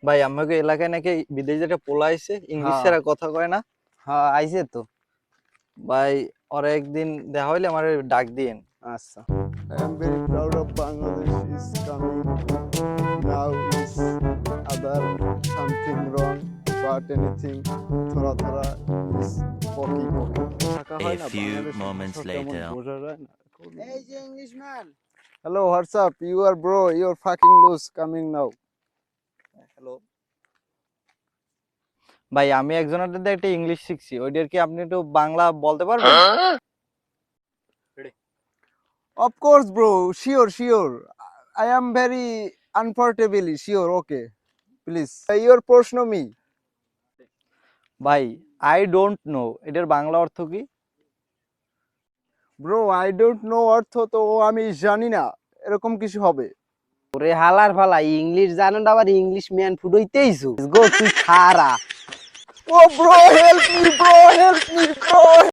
ভাই আমাকে এলাকায় নাকি বিদেশে একটা পোলা আইছে, ইংলিশ হ্যাঁ ছাড়া কথা কয় না। হ্যাঁ আইছে তো। ভাই ওরা একদিন দেখা হইলে আমার ডাক দিয়েন। আচ্ছা। I am very proud of Bangladesh is coming. Now is other something wrong, but anything थोड़ा थोड़ा is pocky pocky. থাকা A হয় না few বাংলাদেশের moments ভাষা তেমন later. বোঝা যায় না। এই যে Englishman. Hello, what's up? You are bro, you're fucking loose coming now. Hello ভাই, আমি একজনের থেকে একটা ইংলিশ শিখছি, ওইটার কি আপনি একটু বাংলা বলতে পারবেন? Of course, bro. Sure, sure. I am very unfortunately sure. Okay, please. Your প্রশ্ন me. ভাই আই ডোন্ট নো এটার বাংলা অর্থ কি? Bro, I don't know অর্থ তো আমি জানি না। এরকম কিছু হবে। ওরে হালার ফালা ইংলিশ জানো না, আবার ইংলিশ ম্যান ফুড হইতেইছো গো তুই খারা। Oh, bro, help me, bro, help me, bro.